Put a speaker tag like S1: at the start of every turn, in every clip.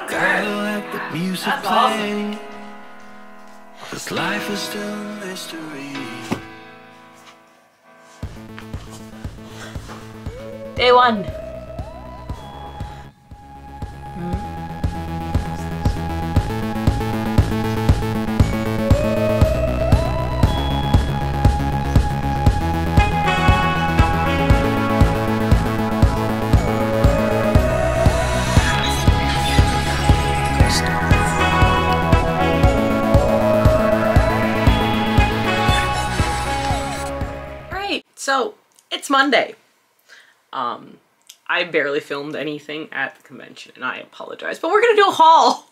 S1: Gotta let the music
S2: That's
S1: play.
S2: awesome.
S1: This life is still a mystery.
S2: Day one. So it's Monday. I barely filmed anything at the convention and I apologize, but we're gonna do a haul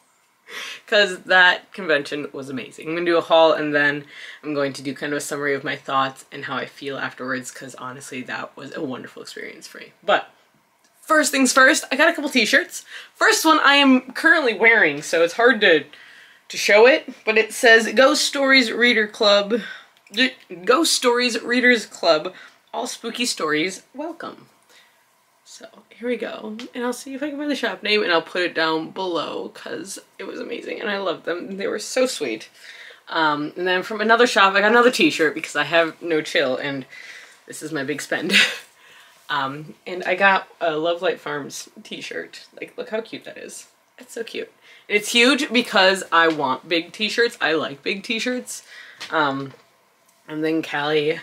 S2: because that convention was amazing. I'm gonna do a haul and then I'm going to do kind of a summary of my thoughts and how I feel afterwards, because honestly that was a wonderful experience for me. But first things first, I got a couple t-shirts. First one I am currently wearing, so it's hard to show it, but it says Ghost Stories Reader Club. Ghost Stories Readers Club, all spooky stories, welcome. So here we go, and I'll see if I can find the shop name and I'll put it down below because it was amazing and I loved them. They were so sweet. And then from another shop, I got another t-shirt because I have no chill and this is my big spend. And I got a Love Light Farms t-shirt. Like, look how cute that is. It's so cute. It's huge because I want big t-shirts. I like big t-shirts. And then Callie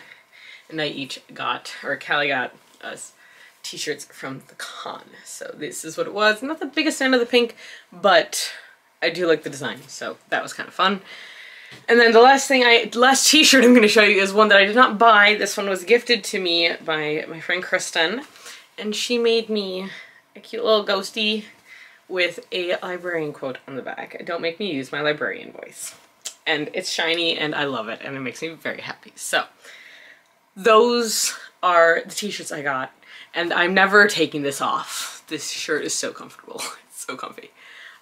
S2: and I each got, or Callie got us t-shirts from the con. So this is what it was. Not the biggest fan of the pink, but I do like the design. So that was kind of fun. And then the last t-shirt I'm going to show you is one that I did not buy. This one was gifted to me by my friend Kristen. And she made me a cute little ghosty with a librarian quote on the back. Don't make me use my librarian voice. And it's shiny and I love it and it makes me very happy. So those are the t-shirts I got and I'm never taking this off. This shirt is so comfortable. It's so comfy.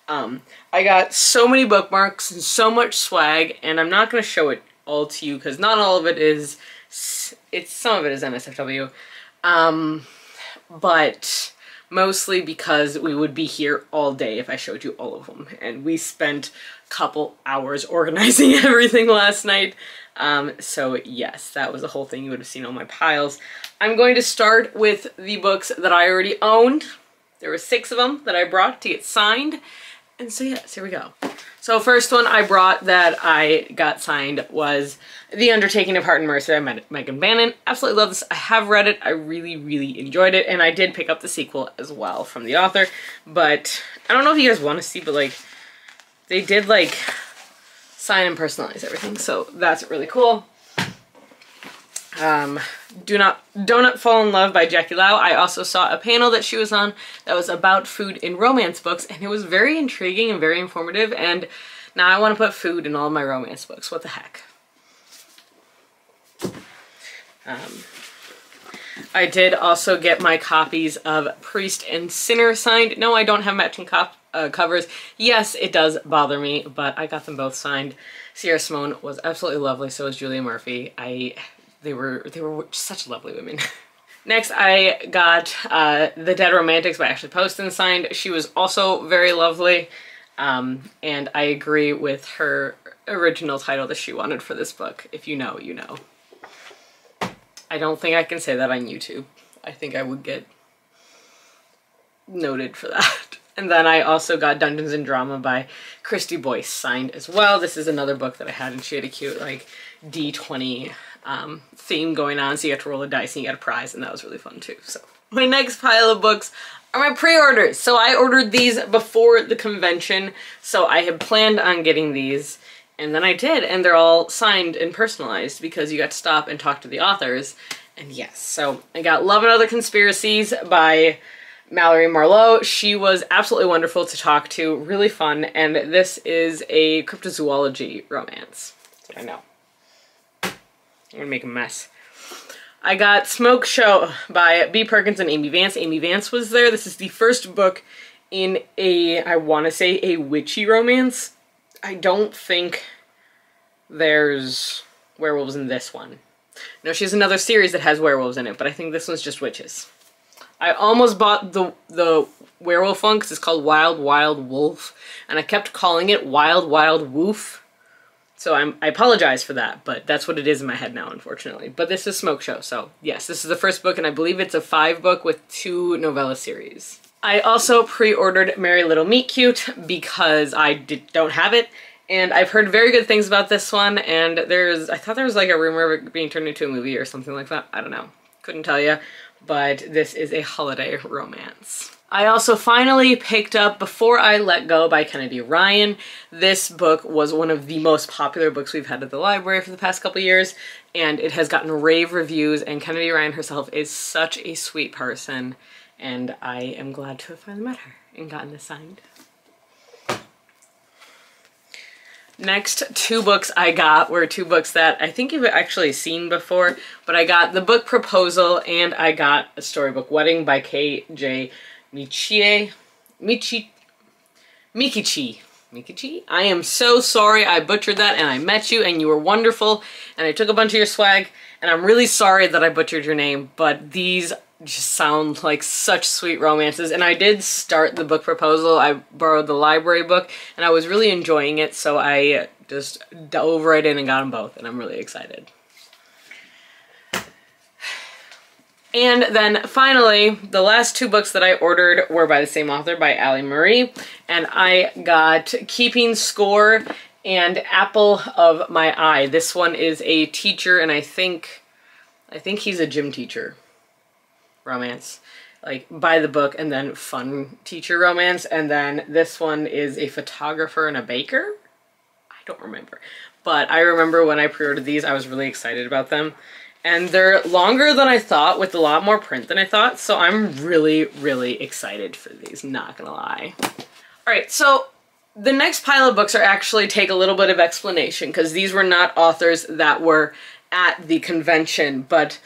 S2: I got so many bookmarks and so much swag, and I'm not going to show it all to you because not all of it is, some of it is NSFW. But mostly because we would be here all day if I showed you all of them. And we spent a couple hours organizing everything last night. So yes, that was the whole thing. You would have seen all my piles. I'm going to start with the books that I already owned. There were 6 of them that I brought to get signed. And so yes, here we go. So first one I brought that I got signed was The Undertaking of Heart and Mercy by Megan Bannon. Absolutely love this. I have read it. I really, really enjoyed it. And I did pick up the sequel as well from the author. But I don't know if you guys want to see, but like, they did like sign and personalize everything. So that's really cool. Do Not Fall in Love by Jackie Lau. I also saw a panel that she was on that was about food in romance books, and it was very intriguing and very informative, and now I want to put food in all of my romance books. What the heck? I did also get my copies of Priest and Sinner signed. No, I don't have matching covers. Yes, it does bother me, but I got them both signed. Sierra Simone was absolutely lovely, so was Julia Murphy. They were such lovely women. Next, I got The Dead Romantics by Ashley Poston signed. She was also very lovely, and I agree with her original title that she wanted for this book. If you know, you know. I don't think I can say that on YouTube. I think I would get noted for that. And then I also got Dungeons and Drama by Christy Boyce signed as well. This is another book that I had, and she had a cute like D20 theme going on, so you have to roll a dice and you get a prize, and that was really fun too. So my next pile of books are my pre-orders. So I ordered these before the convention, so I had planned on getting these, and then I did, and they're all signed and personalized because you got to stop and talk to the authors. And yes, so I got Love and Other Conspiracies by Mallory Marlowe. She was absolutely wonderful to talk to, really fun, and this is a cryptozoology romance. That's what I know. I'm gonna make a mess. I got Smoke Show by B. Perkins and Amy Vance. Amy Vance was there. This is the first book in a, I want to say, a witchy romance. I don't think there's werewolves in this one. No, she has another series that has werewolves in it, but I think this one's just witches. I almost bought the werewolf one because it's called Wild Wild Wolf, and I kept calling it Wild Wild Woof. So I apologize for that, but that's what it is in my head now, unfortunately. But this is Smoke Show, so yes, this is the first book, and I believe it's a 5-book with 2 novella series. I also pre-ordered Merry Little Meet Cute because I don't have it, and I've heard very good things about this one, and I thought there was like a rumor of it being turned into a movie or something like that. I don't know. Couldn't tell you, but this is a holiday romance. I also finally picked up Before I Let Go by Kennedy Ryan. This book was one of the most popular books we've had at the library for the past couple years, and it has gotten rave reviews, and Kennedy Ryan herself is such a sweet person, and I am glad to have finally met her and gotten this signed. Next 2 books I got were 2 books that I think you've actually seen before, but I got the book Proposal and I got a storybook Wedding by K.J. Mikichi. I am so sorry I butchered that, and I met you and you were wonderful and I took a bunch of your swag, and I'm really sorry that I butchered your name, but these just sound like such sweet romances. And I did start the book Proposal. I borrowed the library book and I was really enjoying it, so I just dove right in and got them both, and I'm really excited. And then finally, the last 2 books that I ordered were by the same author, by Ali Marie, and I got Keeping Score and Apple of My Eye. This one is a teacher, and I think he's a gym teacher romance, like by the book, and then fun teacher romance. And then this one is a photographer and a baker. I don't remember, but I remember when I pre-ordered these, I was really excited about them. And they're longer than I thought, with a lot more print than I thought, so I'm really, really excited for these, not gonna lie. Alright, so the next pile of books are actually take a little bit of explanation, because these were not authors that were at the convention, but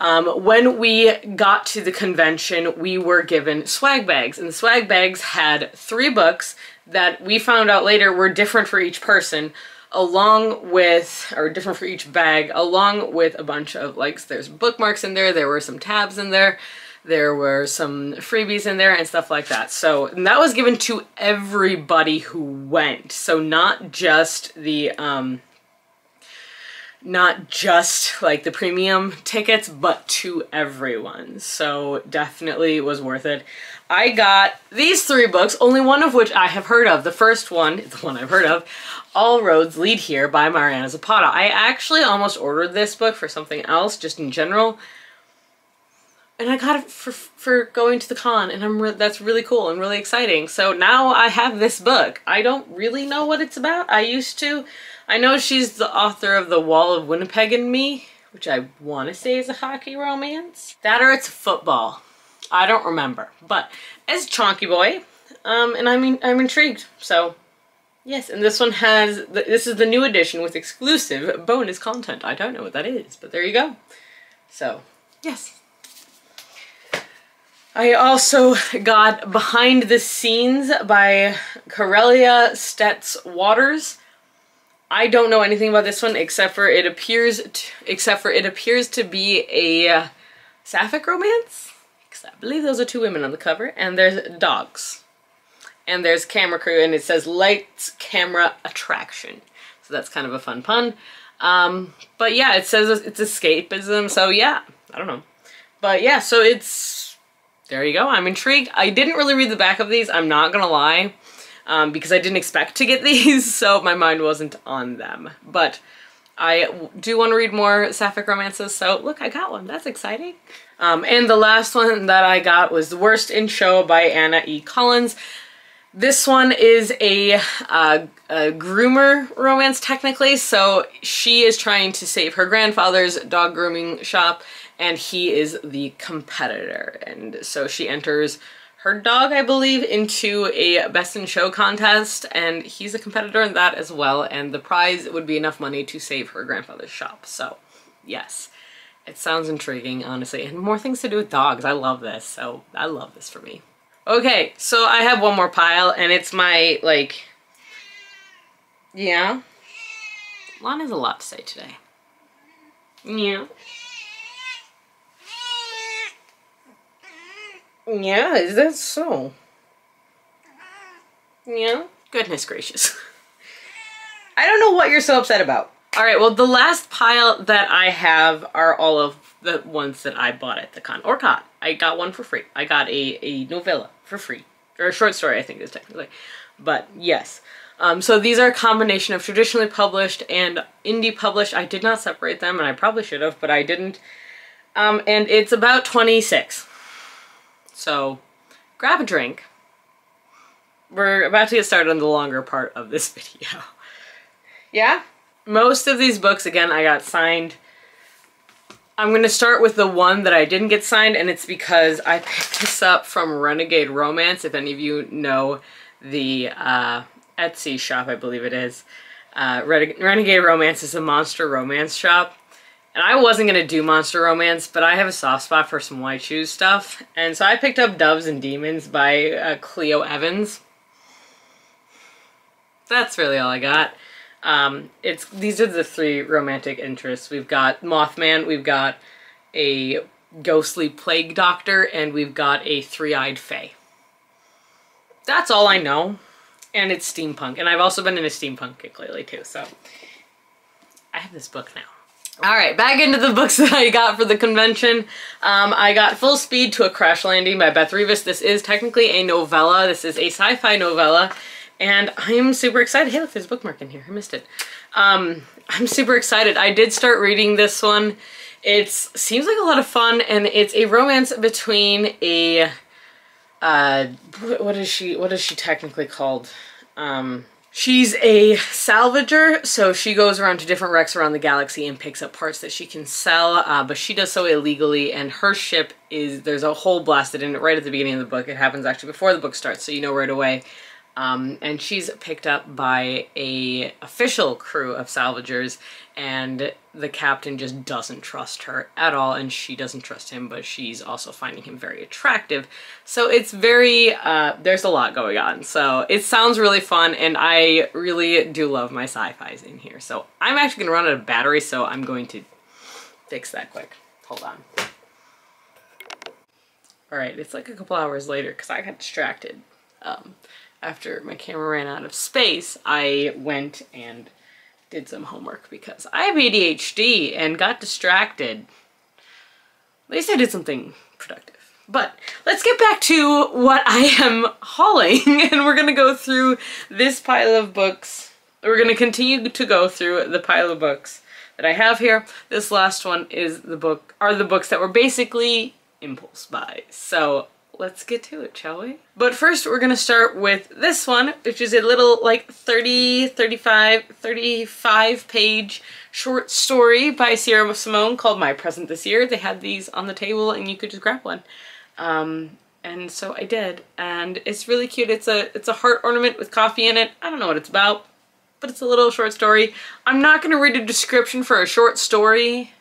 S2: when we got to the convention, we were given swag bags, and the swag bags had 3 books that we found out later were different for each person, along with, or different for each bag, along with a bunch of, like, there's bookmarks in there were some tabs in there were some freebies in there and stuff like that. So, and that was given to everybody who went. So not just the, not just like the premium tickets, but to everyone. So definitely was worth it. I got these 3 books, only one of which I have heard of. The first one, the one I've heard of, All Roads Lead Here by Mariana Zapata. I actually almost ordered this book for something else, just in general. And I got it for going to the con, and that's really cool and really exciting. So now I have this book. I don't really know what it's about. I used to. I know she's the author of The Wall of Winnipeg and Me, which I want to say is a hockey romance. That or it's football. I don't remember. But as Chonky Boy, and I'm intrigued. So yes, and this one has, this is the new edition with exclusive bonus content. I don't know what that is, but there you go. So yes. I also got Behind the Scenes by Corellia Stets Waters. I don't know anything about this one except for it appears to be a sapphic romance. Because I believe those are 2 women on the cover, and there's dogs. And there's camera crew, and it says lights, camera, attraction. So that's kind of a fun pun. But yeah, it says it's escapism, so yeah, I don't know. But yeah, so it's, there you go, I'm intrigued. I didn't really read the back of these, I'm not gonna lie. Because I didn't expect to get these, so my mind wasn't on them. But I do want to read more sapphic romances, so look, I got one. That's exciting. And the last one that I got was The Worst in Show by Anna E. Collins. This one is a groomer romance, technically, so she is trying to save her grandfather's dog grooming shop, and he is the competitor. And so she enters her dog, I believe, into a Best in Show contest, and he's a competitor in that as well, and the prize would be enough money to save her grandfather's shop. So yes, it sounds intriguing, honestly, and more things to do with dogs. I love this, so I love this for me. Okay, so I have one more pile, and it's my, like, yeah, Lon has a lot to say today. Yeah. Yeah, is that so? Yeah? Goodness gracious. I don't know what you're so upset about. Alright, well, the last pile that I have are all of the ones that I bought at the con. Or got. I got one for free. I got a novella for free. Or a short story, I think it is technically. But, yes. So these are a combination of traditionally published and indie published. I did not separate them, and I probably should have, but I didn't. And it's about 26. So, grab a drink. We're about to get started on the longer part of this video. Yeah? Most of these books, again, I got signed. I'm going to start with the one that I didn't get signed, and it's because I picked this up from Renegade Romance. If any of you know the Etsy shop, I believe it is. Renegade Romance is a monster romance shop. And I wasn't going to do monster romance, but I have a soft spot for some white shoes stuff. And so I picked up Doves and Demons by Cleo Evans. That's really all I got. These are the three romantic interests. We've got Mothman, we've got a ghostly plague doctor, and we've got a three-eyed fae. That's all I know. And it's steampunk. And I've also been in a steampunk kick lately too, so I have this book now. Alright, back into the books that I got for the convention. I got Full Speed to a Crash Landing by Beth Revis. This is technically a novella. This is a sci-fi novella. And I'm super excited. Hey, look, there's a bookmark in here. I missed it. I'm super excited. I did start reading this one. It seems like a lot of fun, and it's a romance between a... what is she technically called? She's a salvager, so she goes around to different wrecks around the galaxy and picks up parts that she can sell, but she does so illegally, and her ship there's a hole blasted in it right at the beginning of the book. It happens actually before the book starts, so you know right away. And she's picked up by a official crew of salvagers, and the captain just doesn't trust her at all, and she doesn't trust him, but she's also finding him very attractive. So it's very, there's a lot going on. So it sounds really fun, and I really do love my sci-fis in here. So I'm actually gonna run out of battery, so I'm going to fix that quick. Hold on. Alright, it's like a couple hours later, because I got distracted. After my camera ran out of space, I went and did some homework because I have ADHD and got distracted. At least I did something productive. But let's get back to what I am hauling, and we're going to go through this pile of books. We're going to continue to go through the pile of books that I have here. This last one is the books that were basically impulse buys. So let's get to it, shall we? But first, we're gonna start with this one, which is a little, like, 35 page short story by Sierra Simone called My Present This Year. They had these on the table, and you could just grab one. And so I did, and it's really cute. It's a heart ornament with coffee in it. I don't know what it's about, but it's a little short story. I'm not gonna read a description for a short story,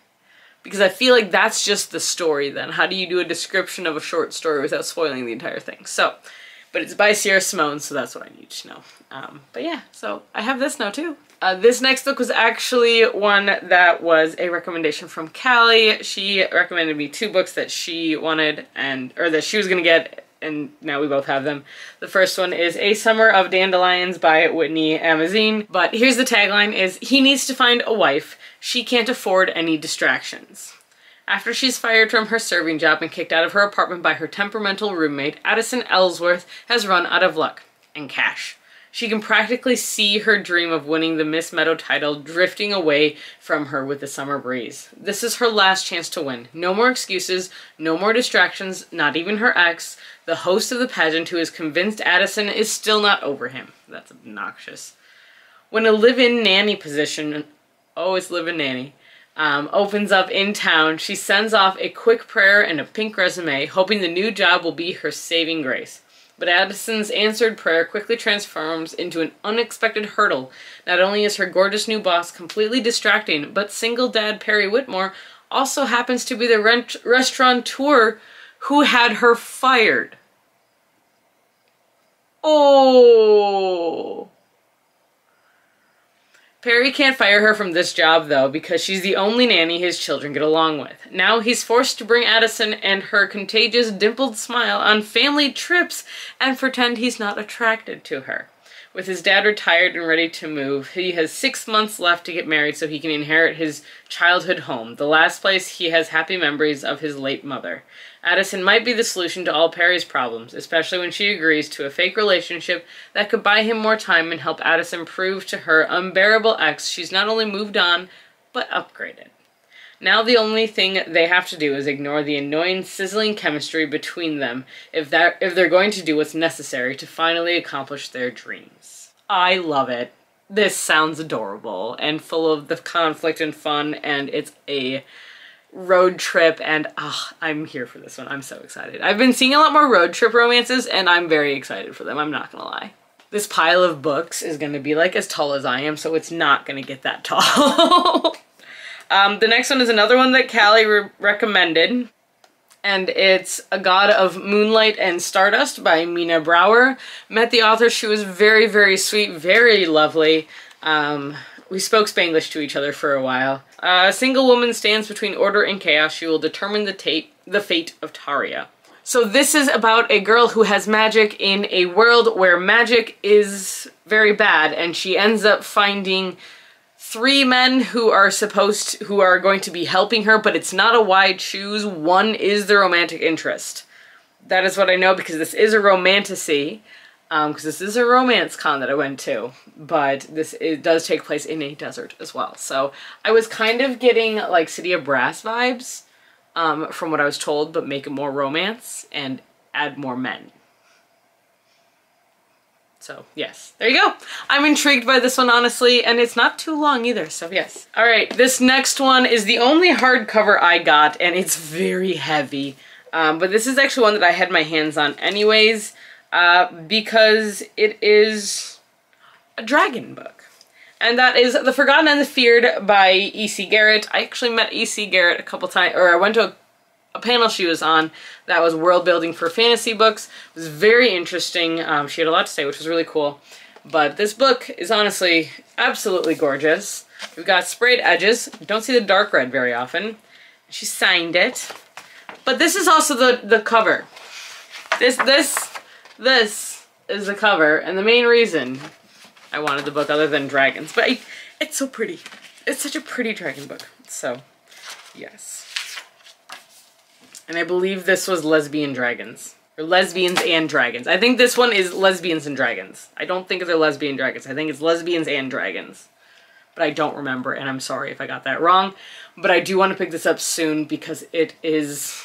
S2: because I feel like that's just the story then. How do you do a description of a short story without spoiling the entire thing? So, but it's by Sierra Simone, so that's what I need to know. But yeah, so I have this now too. This next book was actually one that was a recommendation from Callie. She recommended me two books that she wanted, or that she was gonna get, and now we both have them. The first one is A Summer of Dandelions by Whitney Amazine. But here's the tagline is, he needs to find a wife. She can't afford any distractions. After she's fired from her serving job and kicked out of her apartment by her temperamental roommate, Addison Ellsworth has run out of luck and cash. She can practically see her dream of winning the Miss Meadow title drifting away from her with the summer breeze. This is her last chance to win. No more excuses, no more distractions, not even her ex, the host of the pageant, who is convinced Addison is still not over him. That's obnoxious. When a live-in nanny position, oh, it's live-in nanny, opens up in town, she sends off a quick prayer and a pink resume, hoping the new job will be her saving grace. But Addison's answered prayer quickly transforms into an unexpected hurdle. Not only is her gorgeous new boss completely distracting, but single dad Perry Whitmore also happens to be the restaurateur who had her fired. Oh. Perry can't fire her from this job, though, because she's the only nanny his children get along with. Now he's forced to bring Addison and her contagious dimpled smile on family trips and pretend he's not attracted to her. With his dad retired and ready to move, he has 6 months left to get married so he can inherit his childhood home, the last place he has happy memories of his late mother. Addison might be the solution to all Perry's problems, especially when she agrees to a fake relationship that could buy him more time and help Addison prove to her unbearable ex she's not only moved on, but upgraded. Now the only thing they have to do is ignore the annoying, sizzling chemistry between them if they're going to do what's necessary to finally accomplish their dreams. I love it. This sounds adorable and full of the conflict and fun, and it's a road trip, and I'm here for this one. I'm so excited. I've been seeing a lot more road trip romances, and I'm very excited for them. I'm not gonna lie. This pile of books is gonna be like as tall as I am, so it's not gonna get that tall. The next one is another one that Callie recommended, and it's A God of Moonlight and Stardust by Mina Brower. Met the author. She was very, very sweet, very lovely. We spoke Spanglish to each other for a while. A single woman stands between order and chaos. She will determine the fate of Taria. So this is about a girl who has magic in a world where magic is very bad, and she ends up finding 3 men who are going to be helping her, but it's not a wide choose. One is the romantic interest. That is what I know, because this is a romantasy. Because this is a romance con that I went to, but it does take place in a desert as well. So I was kind of getting like City of Brass vibes from what I was told, but make it more romance and add more men. So yes, there you go. I'm intrigued by this one, honestly, and it's not too long either, so yes. All right, this next one is the only hardcover I got, and it's very heavy. But this is actually one that I had my hands on anyways. Because it is a dragon book. And that is The Forgotten and the Feared by E.C. Garrett. I actually met E.C. Garrett a couple times, or I went to a panel she was on that was world building for fantasy books. It was very interesting. She had a lot to say, which was really cool. But this book is honestly absolutely gorgeous. We've got sprayed edges. You don't see the dark red very often. She signed it. But this is also the cover. This is the cover, and the main reason I wanted the book other than dragons, but it's so pretty. It's such a pretty dragon book. So, yes. And I believe this was Lesbian Dragons. Or Lesbians and Dragons. I think this one is Lesbians and Dragons. I don't think they're Lesbian Dragons. I think it's Lesbians and Dragons. But I don't remember, and I'm sorry if I got that wrong. But I do want to pick this up soon because it is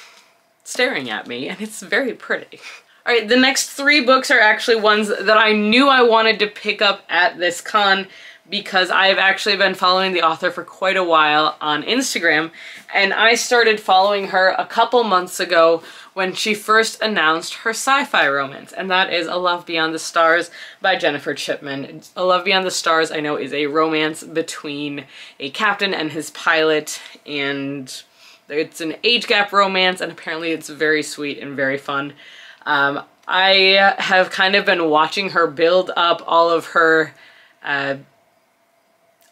S2: staring at me, and it's very pretty. Alright, the next 3 books are actually ones that I knew I wanted to pick up at this con because I've actually been following the author for quite a while on Instagram, and I started following her a couple months ago when she first announced her sci-fi romance, and that is A Love Beyond the Stars by Jennifer Chipman. A Love Beyond the Stars, I know, is a romance between a captain and his pilot, and it's an age gap romance, and apparently it's very sweet and very fun. I have kind of been watching her build up all of her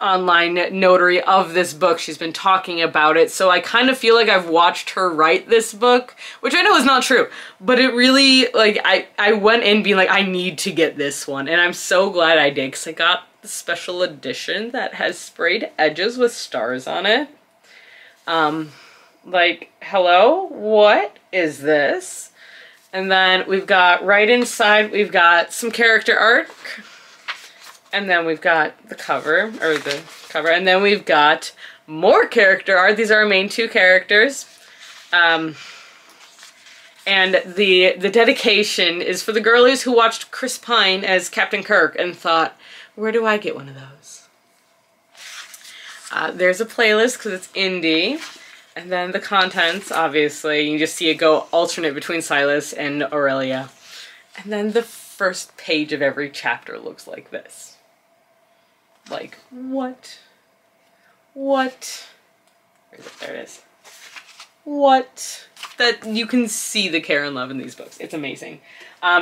S2: online notary of this book. She's been talking about it, so I kind of feel like I've watched her write this book, which I know is not true, but it really, like, I went in being like, I need to get this one, and I'm so glad I did, because I got the special edition that has sprayed edges with stars on it. Like, hello? What is this? And then we've got, right inside, we've got some character art. And then we've got the cover, and then we've got more character art. These are our main 2 characters. And the dedication is for the girlies who watched Chris Pine as Captain Kirk and thought, where do I get one of those? There's a playlist because it's indie. And then the contents, obviously, you just see it go alternate between Silas and Aurelia. And then the first page of every chapter looks like this. Like, what? What? Where is it? There it is. what? That you can see the care and love in these books. It's amazing.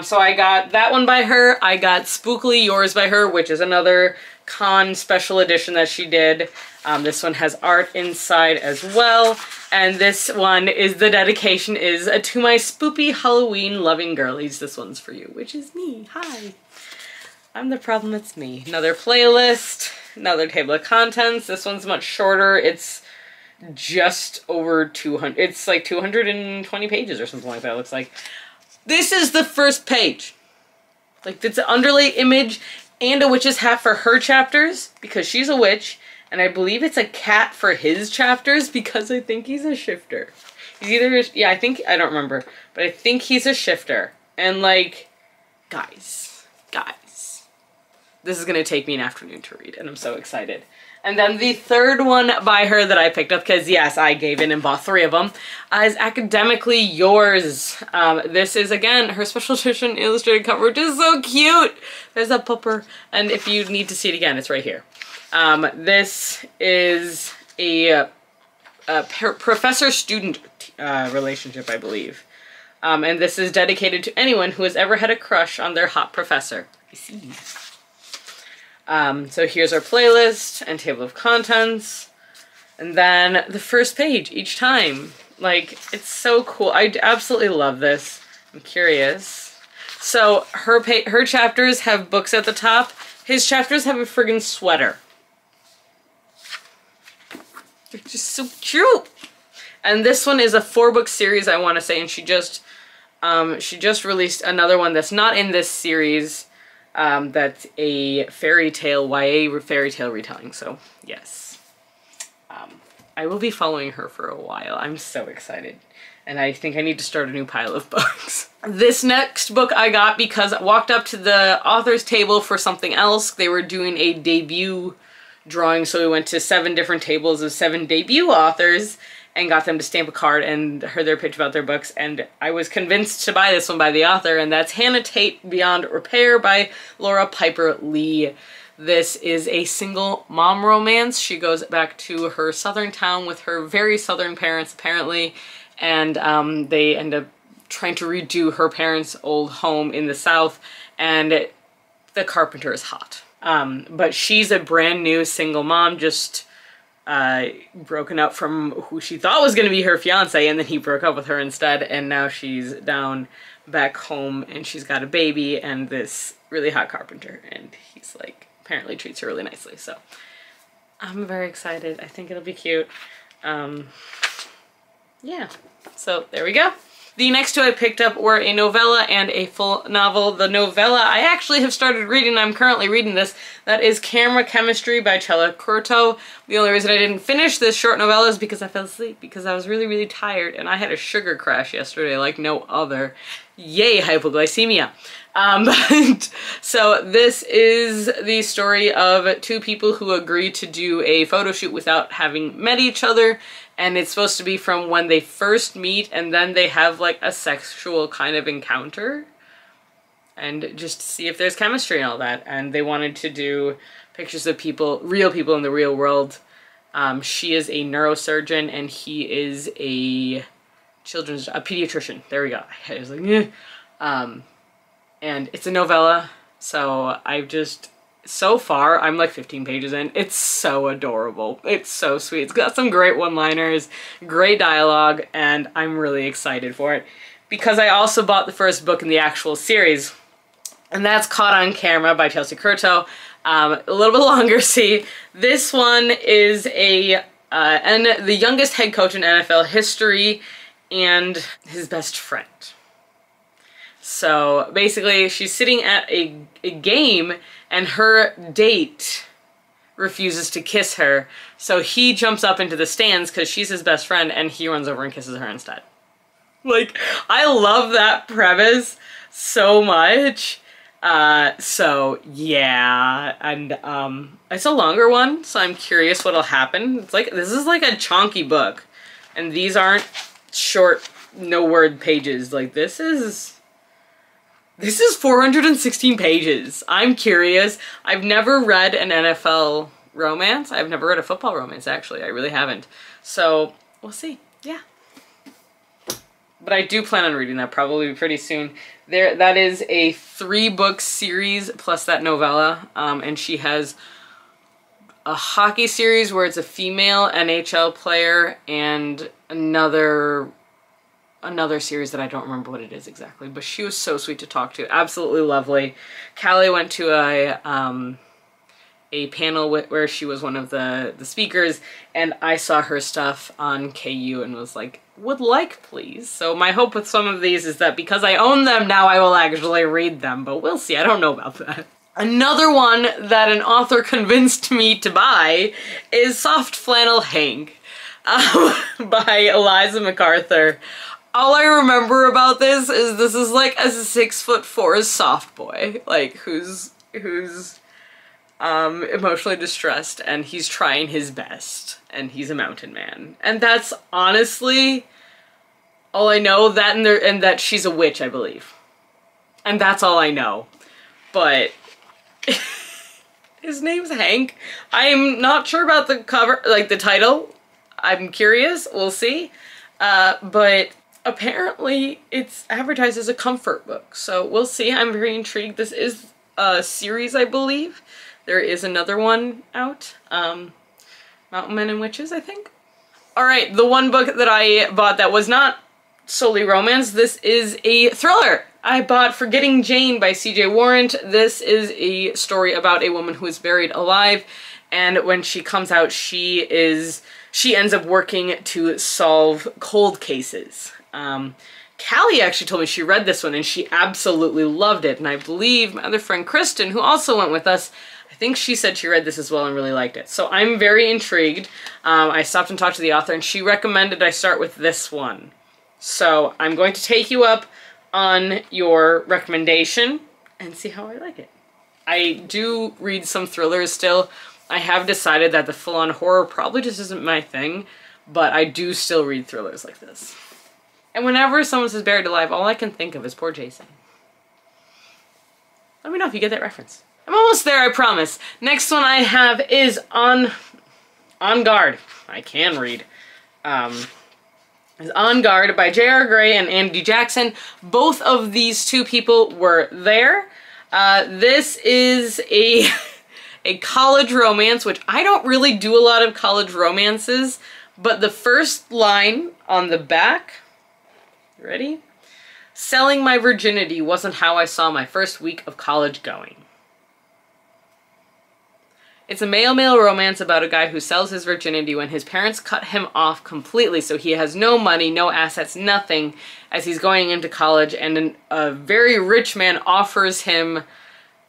S2: So I got that one by her. I got Spookily Yours by her, which is another con special edition that she did. This one has art inside as well. And this one is, the dedication is to my spoopy Halloween loving girlies. This one's for you, which is me. Hi. I'm the problem, it's me. Another playlist, another table of contents. This one's much shorter. It's just over 200. It's like 220 pages or something like that, it looks like. This is the first page. Like, it's an underlay image and a witch's hat for her chapters because she's a witch. And I believe it's a cat for his chapters because I think he's a shifter. He's either, yeah, I don't remember, but I think he's a shifter. And like, guys, this is gonna take me an afternoon to read and I'm so excited. And then the third one by her that I picked up, because yes, I gave in and bought 3 of them, is Academically Yours. This is, again, her special edition illustrated cover, which is so cute. There's a pupper, and if you need to see it again, it's right here. This is a professor-student relationship, I believe. And this is dedicated to anyone who has ever had a crush on their hot professor. I see. So here's our playlist and table of contents. And then the first page each time. Like, it's so cool. I absolutely love this. I'm curious. So her chapters have books at the top. His chapters have a friggin' sweater. They're just so cute. And this one is a 4-book series, I want to say, and she just released another one that's not in this series. That's a fairy tale, YA fairy tale retelling. So yes, I will be following her for a while. I'm so excited. And I think I need to start a new pile of books. This next book I got because I walked up to the author's table for something else. They were doing a debut drawing, so we went to 7 different tables of 7 debut authors and got them to stamp a card and heard their pitch about their books, and I was convinced to buy this one by the author, and that's Hannah Tate Beyond Repair by Laura Piper Lee. This is a single mom romance. She goes back to her southern town with her very southern parents, apparently, and they end up trying to redo her parents' old home in the south, and the carpenter is hot. But she's a brand new single mom, just broken up from who she thought was going to be her fiance, and then he broke up with her instead, and now she's down back home and she's got a baby and this really hot carpenter, and he's like apparently treats her really nicely. So I'm very excited. I think it'll be cute. Yeah, so there we go. The next 2 I picked up were a novella and a full novel. The novella I actually have started reading. I'm currently reading this. That is Camera Chemistry by Chella Curto. The only reason I didn't finish this short novella is because I fell asleep, because I was really, really tired, and I had a sugar crash yesterday like no other. Yay, hypoglycemia. So this is the story of 2 people who agree to do a photo shoot without having met each other. And it's supposed to be from when they first meet and then they have like a sexual kind of encounter. And just to see if there's chemistry and all that. And they wanted to do pictures of people, real people in the real world. She is a neurosurgeon and he is a pediatrician. There we go. I was like, eh. And it's a novella. So so far, I'm like 15 pages in. It's so adorable. It's so sweet. It's got some great one-liners, great dialogue, and I'm really excited for it. Because I also bought the first book in the actual series, and that's Caught on Camera by Chelsea Curto. A little bit longer, see. This one is the youngest head coach in NFL history and his best friend. So basically, she's sitting at a game and her date refuses to kiss her. So he jumps up into the stands because she's his best friend and he runs over and kisses her instead. Like, I love that premise so much. So yeah, and it's a longer one, so I'm curious what'll happen. It's like, this is like a chunky book, and these aren't short, no word pages. Like, this is 416 pages. I'm curious. I've never read an NFL romance. I've never read a football romance, actually. I really haven't. So, we'll see. Yeah. but I do plan on reading that probably pretty soon. That is a 3-book series plus that novella, and she has a hockey series where it's a female NHL player and another series that I don't remember what it is exactly, but she was so sweet to talk to. Absolutely lovely. Callie went to a panel where she was one of the speakers, and I saw her stuff on KU and was like, would like please. So my hope with some of these is that because I own them now, I will actually read them, but we'll see. I don't know about that. Another one that an author convinced me to buy is Soft Flannel Hank by Eliza MacArthur. All I remember about this is like a 6'4" soft boy, like who's emotionally distressed, and he's trying his best, and he's a mountain man. And that's honestly all I know. That and that she's a witch, I believe. And that's all I know. But his name's Hank. I'm not sure about the cover, like the title. I'm curious, we'll see. But apparently it's advertised as a comfort book, so we'll see. I'm very intrigued. This is a series, I believe. There is another one out, Mountain Men and Witches, I think. Alright, the one book that I bought that was not solely romance, this is a thriller. I bought Forgetting Jane by C.J. Warrant. This is a story about a woman who is buried alive, and when she comes out, she ends up working to solve cold cases. Callie actually told me she read this one and she absolutely loved it, and I believe my other friend Kristen, who also went with us, I think she said she read this as well and really liked it. So I'm very intrigued. I stopped and talked to the author and she recommended I start with this one. So I'm going to take you up on your recommendation and see how I like it. I do read some thrillers still. I have decided that the full-on horror probably just isn't my thing, but I do still read thrillers like this. And whenever someone says buried alive, all I can think of is poor Jason. Let me know if you get that reference. I'm almost there, I promise. Next one I have is On Guard. I can read. Is On Guard by J.R. Gray and Andy Jackson. Both of these two people were there. This is a college romance, which I don't really do a lot of college romances, but the first line on the back, ready? Selling my virginity wasn't how I saw my first week of college going. It's a male-male romance about a guy who sells his virginity when his parents cut him off completely, so he has no money, no assets, nothing, as he's going into college, and a very rich man offers him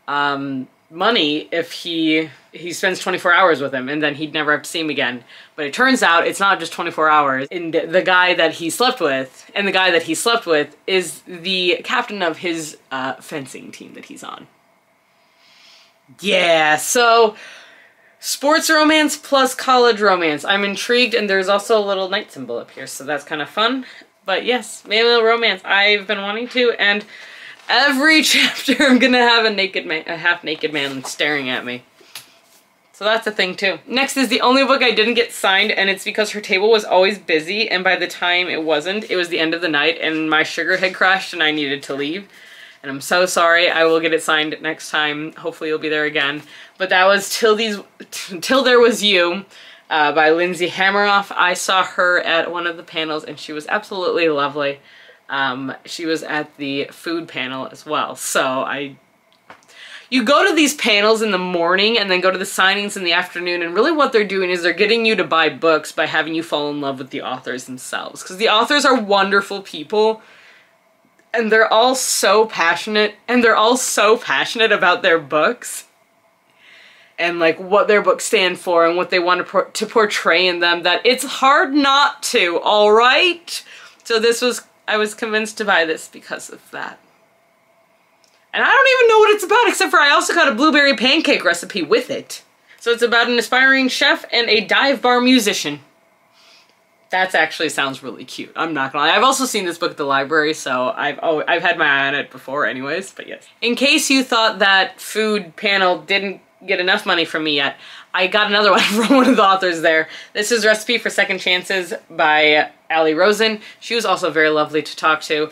S2: money if he spends 24 hours with him, and then he'd never have to see him again. But it turns out it's not just 24 hours. And the guy that he slept with, is the captain of his fencing team that he's on. Yeah, so sports romance plus college romance. I'm intrigued, and there's also a little knight symbol up here, so that's kind of fun. But yes, male romance. I've been wanting to, and every chapter I'm gonna have a half-naked man staring at me. So that's a thing too. Next is the only book I didn't get signed, and it's because her table was always busy, and by the time it wasn't, it was the end of the night, and my sugar had crashed and I needed to leave. And I'm so sorry. I will get it signed next time. Hopefully you'll be there again. But that was Till There Was You by Lindsay Hammeroff. I saw her at one of the panels and she was absolutely lovely. She was at the food panel as well. So you go to these panels in the morning and then go to the signings in the afternoon, and really what they're doing is they're getting you to buy books by having you fall in love with the authors themselves. Because the authors are wonderful people. And they're all so passionate, about their books and like what their books stand for and what they want to portray in them, that it's hard not to, all right? So I was convinced to buy this because of that. And I don't even know what it's about, except for I also got a blueberry pancake recipe with it. So it's about an aspiring chef and a dive bar musician. That actually sounds really cute. I'm not gonna lie. I've also seen this book at the library, so I've had my eye on it before anyways, but yes. In case you thought that food panel didn't get enough money from me yet. I got another one from one of the authors there. This is Recipe for Second Chances by Ali Rosen. She was also very lovely to talk to.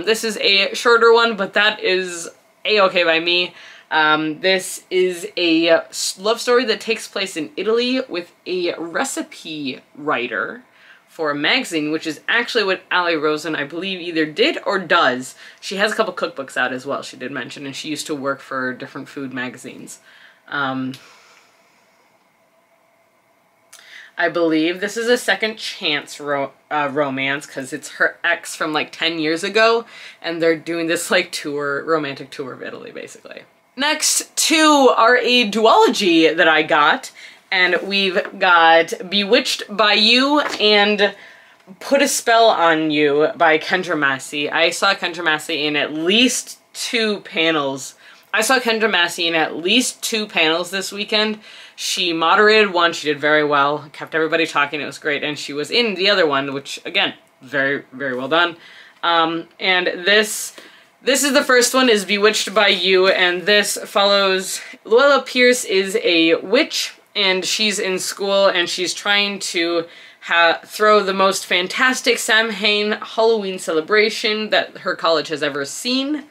S2: This is a shorter one, but that is a-okay by me. This is a love story that takes place in Italy with a recipe writer for a magazine, which is actually what Ali Rosen, I believe, either did or does. She has a couple cookbooks out as well, she did mention, and she used to work for different food magazines. I believe this is a second chance romance, because it's her ex from like 10 years ago, and they're doing this like tour, romantic tour of Italy, basically. Next two are a duology that I got, and we've got Bewitched by You and Put a Spell on You by Kendra Massey. I saw Kendra Massey in at least 2 panels. I saw Kendra Massey in at least 2 panels this weekend. She moderated one, she did very well, kept everybody talking, it was great, and she was in the other one, which, again, very, very well done. And this is the first one, is Bewitched by You, and this follows... Luella Pierce is a witch, and she's in school, and she's trying to throw the most fantastic Samhain Halloween celebration that her college has ever seen.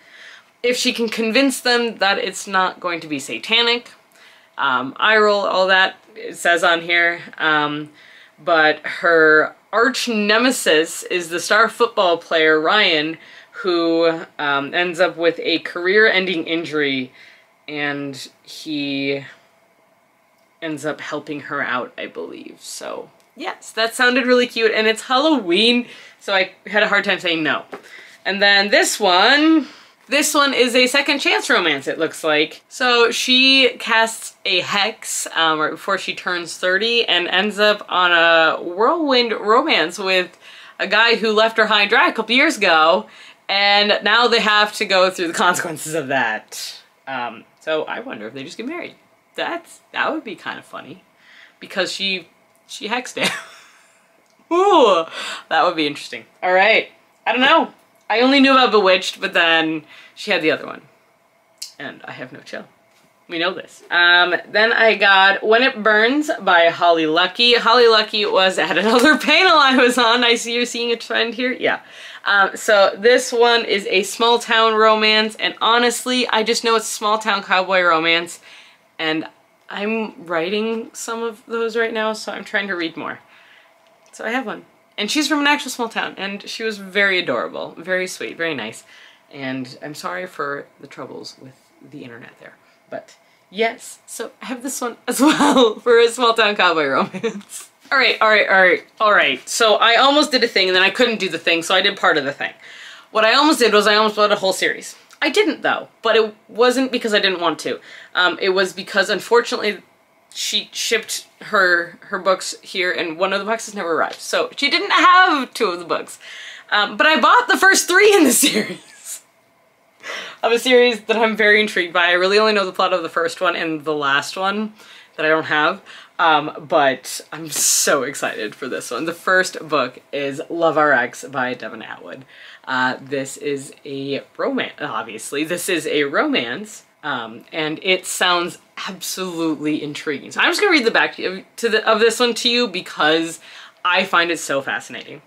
S2: If she can convince them that it's not going to be satanic, eye roll, all that it says on here, but her arch nemesis is the star football player Ryan, who ends up with a career-ending injury, and he ends up helping her out, I believe. So yes, that sounded really cute, and it's Halloween, so I had a hard time saying no. And then this one is a second chance romance, it looks like. So she casts a hex right before she turns 30 and ends up on a whirlwind romance with a guy who left her high and dry a couple years ago, and now they have to go through the consequences of that. So I wonder if they just get married. That would be kind of funny, because she hexed him. Ooh, that would be interesting. All right, I don't know. I only knew about Bewitched, but then she had the other one, and I have no chill. We know this. Then I got When It Burns by Holly Lucky. Holly Lucky was at another panel I was on. I see you're seeing a trend here. Yeah. So this one is a small town romance, and honestly, I just know it's a small town cowboy romance, and I'm writing some of those right now, so I'm trying to read more. So I have one. And she's from an actual small town, and she was very adorable, very sweet, very nice. And I'm sorry for the troubles with the internet there. But yes, so I have this one as well for a small town cowboy romance. All right. So I almost did a thing, and then I couldn't do the thing, so I did part of the thing. What I almost did was I almost bought a whole series. I didn't, though, but it wasn't because I didn't want to. It was because, unfortunately, she shipped her books here, and one of the boxes never arrived. So she didn't have 2 of the books. But I bought the first 3 in the series. Of a series that I'm very intrigued by. I really only know the plot of the first one and the last one that I don't have. But I'm so excited for this one. The first book is Love RX by Devin Atwood. This is a romance, obviously. This is a romance, and it sounds absolutely intriguing. So I'm just gonna read the back of this one to you because I find it so fascinating.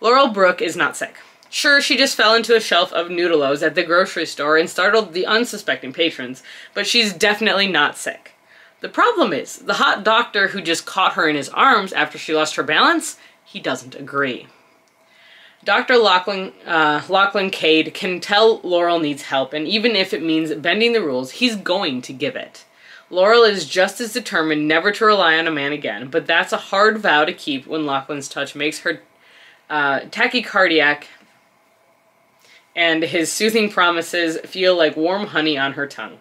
S2: Laurel Brooke is not sick. Sure, she just fell into a shelf of Noodleos at the grocery store and startled the unsuspecting patrons, but she's definitely not sick. The problem is, the hot doctor who just caught her in his arms after she lost her balance, he doesn't agree. Dr. Lachlan Cade can tell Laurel needs help, and even if it means bending the rules, he's going to give it. Laurel is just as determined never to rely on a man again, but that's a hard vow to keep when Lachlan's touch makes her tachycardiac and his soothing promises feel like warm honey on her tongue.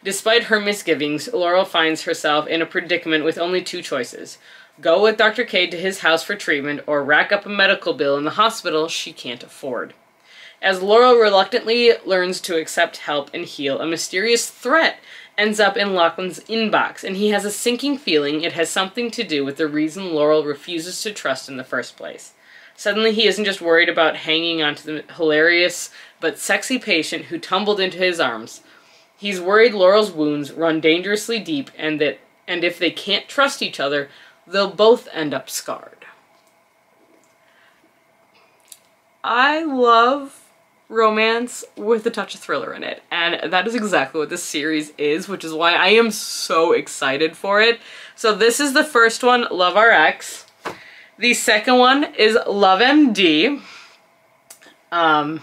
S2: Despite her misgivings, Laurel finds herself in a predicament with only 2 choices. Go with Dr. Cade to his house for treatment, or rack up a medical bill in the hospital she can't afford. As Laurel reluctantly learns to accept help and heal, a mysterious threat ends up in Lachlan's inbox, and he has a sinking feeling it has something to do with the reason Laurel refuses to trust in the first place. Suddenly he isn't just worried about hanging onto the hilarious but sexy patient who tumbled into his arms. He's worried Laurel's wounds run dangerously deep and if they can't trust each other, they'll both end up scarred. I love romance with a touch of thriller in it, and that is exactly what this series is, which is why I am so excited for it. So this is the first one, Love RX. The second one is Love MD. And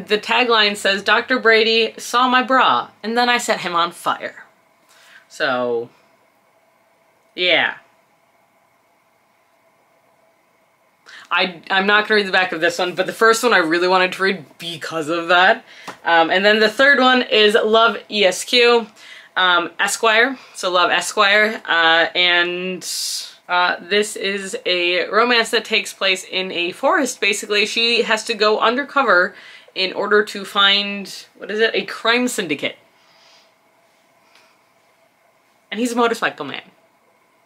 S2: the tagline says, Dr. Brady saw my bra, and then I set him on fire. So, yeah. I'm not going to read the back of this one, but the first one I really wanted to read because of that. And then the third one is Love ESQ, Esquire, so Love Esquire, and this is a romance that takes place in a forest, basically. She has to go undercover in order to find, what is it, a crime syndicate. And he's a motorcycle man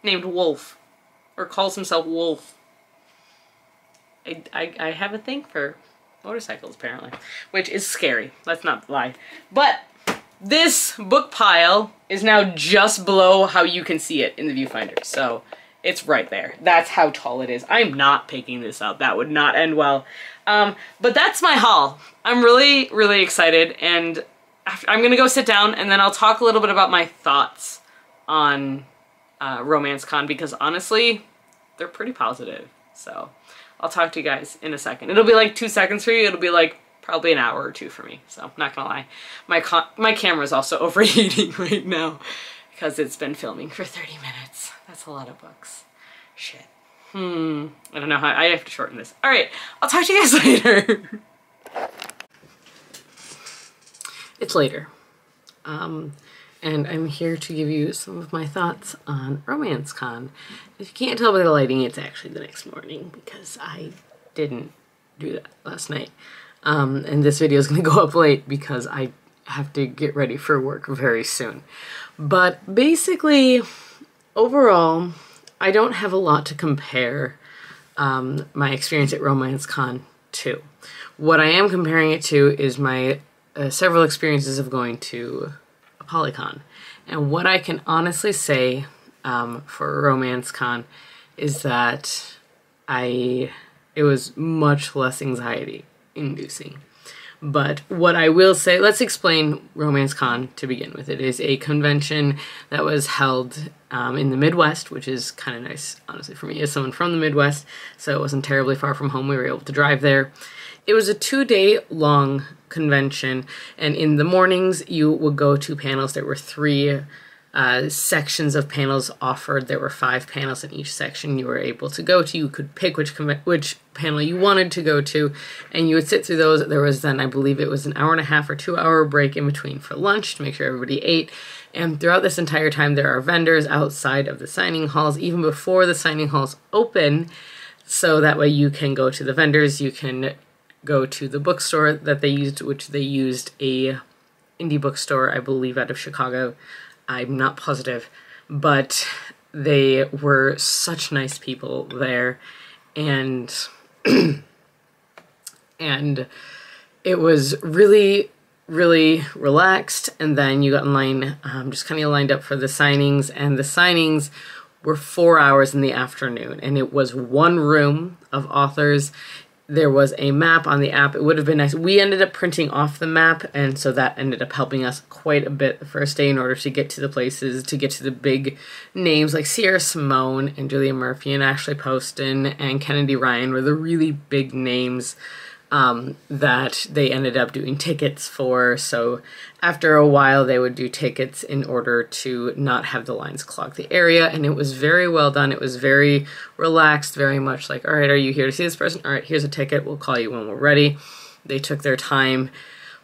S2: named Wolf, or calls himself Wolf. I have a thing for motorcycles, apparently, which is scary. Let's not lie. But this book pile is now just below how you can see it in the viewfinder. So it's right there. That's how tall it is. I'm not picking this up. That would not end well. But that's my haul. I'm really, really excited, and I'm gonna go sit down and then I'll talk a little bit about my thoughts on Romance Con, because honestly, they're pretty positive. So I'll talk to you guys in a second. It'll be like 2 seconds for you. It'll be like probably an hour or two for me. So not gonna lie. My camera's also overheating right now because it's been filming for 30 minutes. That's a lot of books. Shit. I don't know how, I have to shorten this. All right, I'll talk to you guys later. It's later. And I'm here to give you some of my thoughts on Romance Con. If you can't tell by the lighting, it's actually the next morning because I didn't do that last night. And this video is going to go up late because I have to get ready for work very soon. But basically, overall, I don't have a lot to compare my experience at Romance Con to. What I am comparing it to is my several experiences of going to Polycon. And what I can honestly say for Romance Con is that it was much less anxiety inducing. But what I will say, let's explain Romance Con to begin with. It is a convention that was held in the Midwest, which is kind of nice, honestly, for me as someone from the Midwest, so it wasn't terribly far from home. We were able to drive there. It was a 2-day long convention, and in the mornings you would go to panels. There were 3 sections of panels offered. There were 5 panels in each section you were able to go to. You could pick which panel you wanted to go to, and you would sit through those. There was then, I believe it was an 1.5 or 2-hour break in between for lunch to make sure everybody ate. And throughout this entire time, there are vendors outside of the signing halls, even before the signing halls open, so that way you can go to the vendors. You can go to the bookstore that they used, which they used a indie bookstore, I believe, out of Chicago. I'm not positive, but they were such nice people there, and and it was really, really relaxed. And then you got in line, just kind of lined up for the signings, and the signings were 4 hours in the afternoon, and it was one room of authors. There was a map on the app. It would have been nice. We ended up printing off the map, and so that ended up helping us quite a bit the first day in order to get to the places, to get to the big names like Sierra Simone and Julia Murphy and Ashley Poston and Kennedy Ryan were the really big names that they ended up doing tickets for. So after a while, they would do tickets in order to not have the lines clog the area, and it was very well done. It was very relaxed, very much like, all right, are you here to see this person? All right, here's a ticket. We'll call you when we're ready. They took their time,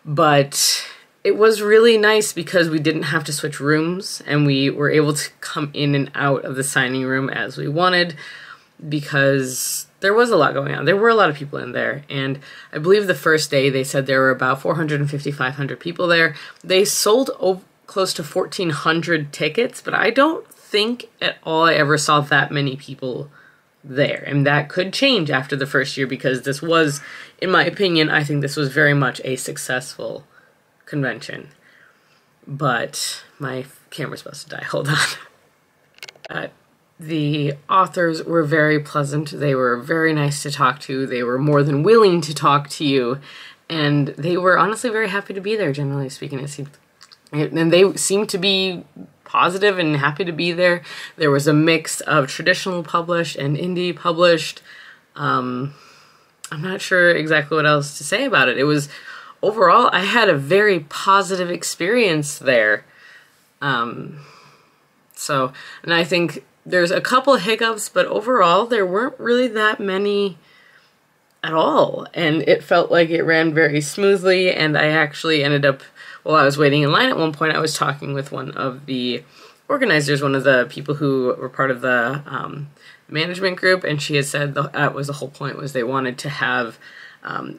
S2: but it was really nice because we didn't have to switch rooms, and we were able to come in and out of the signing room as we wanted, because there was a lot going on. There were a lot of people in there, and I believe the first day they said there were about 450, 500 people there. They sold close to 1,400 tickets, but I don't think at all I ever saw that many people there. And that could change after the first year, because this was, in my opinion, I think this was very much a successful convention. But my camera's supposed to die. Hold on. The authors were very pleasant. They were very nice to talk to. They were more than willing to talk to you. And they were honestly very happy to be there, generally speaking. And they seemed to be positive and happy to be there. There was a mix of traditional published and indie published. I'm not sure exactly what else to say about it. It was, overall, I had a very positive experience there. And I think there's a couple hiccups, but overall there weren't really that many at all. And it felt like it ran very smoothly, and I actually ended up, while I was waiting in line at one point, I was talking with one of the organizers, one of the people who were part of the management group, and she had said that was the whole point, was they wanted to have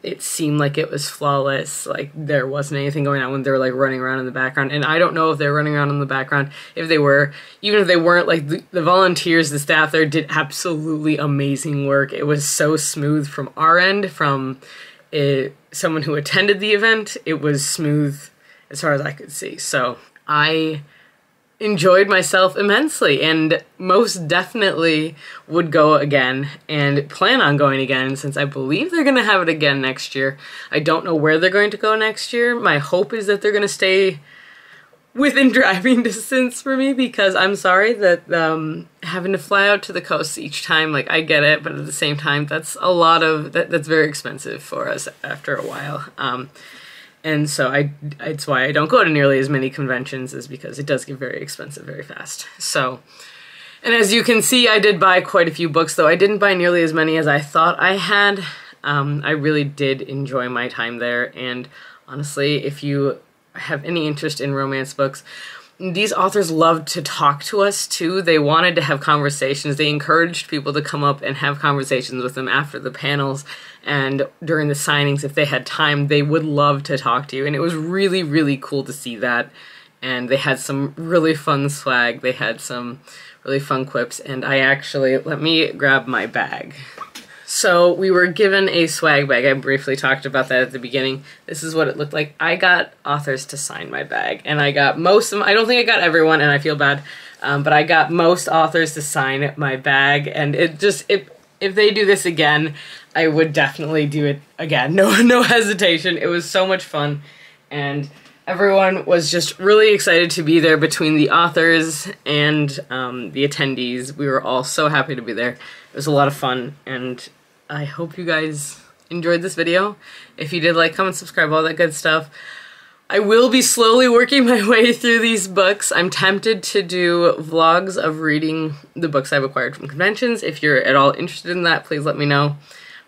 S2: it seemed like it was flawless, like there wasn't anything going on when they were like running around in the background. And I don't know if they're running around in the background. If they were, even if they weren't, like the volunteers, the staff there did absolutely amazing work. It was so smooth from our end, from someone who attended the event. It was smooth as far as I could see. So I enjoyed myself immensely, and most definitely would go again and plan on going again, since I believe they're going to have it again next year. I don't know where they're going to go next year. My hope is that they're going to stay within driving distance for me, because I'm sorry that having to fly out to the coast each time, like I get it, but at the same time that's a lot of, that's very expensive for us after a while. And so it's why I don't go to nearly as many conventions, is because it does get very expensive very fast. So, and as you can see, I did buy quite a few books, though I didn't buy nearly as many as I thought I had. I really did enjoy my time there, and honestly, if you have any interest in romance books, these authors loved to talk to us too. They wanted to have conversations. They encouraged people to come up and have conversations with them after the panels and during the signings. If they had time, they would love to talk to you. And it was really, really cool to see that. And they had some really fun swag. They had some really fun quips. And I actually, let me grab my bag. So we were given a swag bag. I briefly talked about that at the beginning. This is what it looked like. I got authors to sign my bag, and I got most of them. I don't think I got everyone, and I feel bad, but I got most authors to sign my bag, and it just, if they do this again, I would definitely do it again. No hesitation. It was so much fun, and everyone was just really excited to be there. Between the authors and the attendees, we were all so happy to be there. It was a lot of fun, and I hope you guys enjoyed this video. If you did, like, comment, subscribe, all that good stuff. I will be slowly working my way through these books. I'm tempted to do vlogs of reading the books I've acquired from conventions. If you're at all interested in that, please let me know.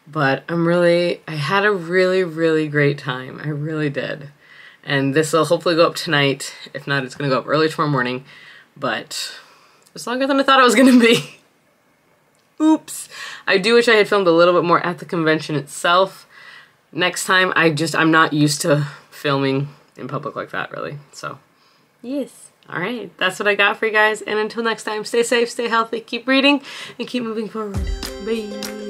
S2: But I had a really, really great time. I really did. And this will hopefully go up tonight. If not, it's going to go up early tomorrow morning. But it's longer than I thought it was going to be. Oops. I do wish I had filmed a little bit more at the convention itself. Next time, I'm not used to filming in public like that, really. So, yes. Alright, that's what I got for you guys. And until next time, stay safe, stay healthy, keep reading, and keep moving forward. Bye.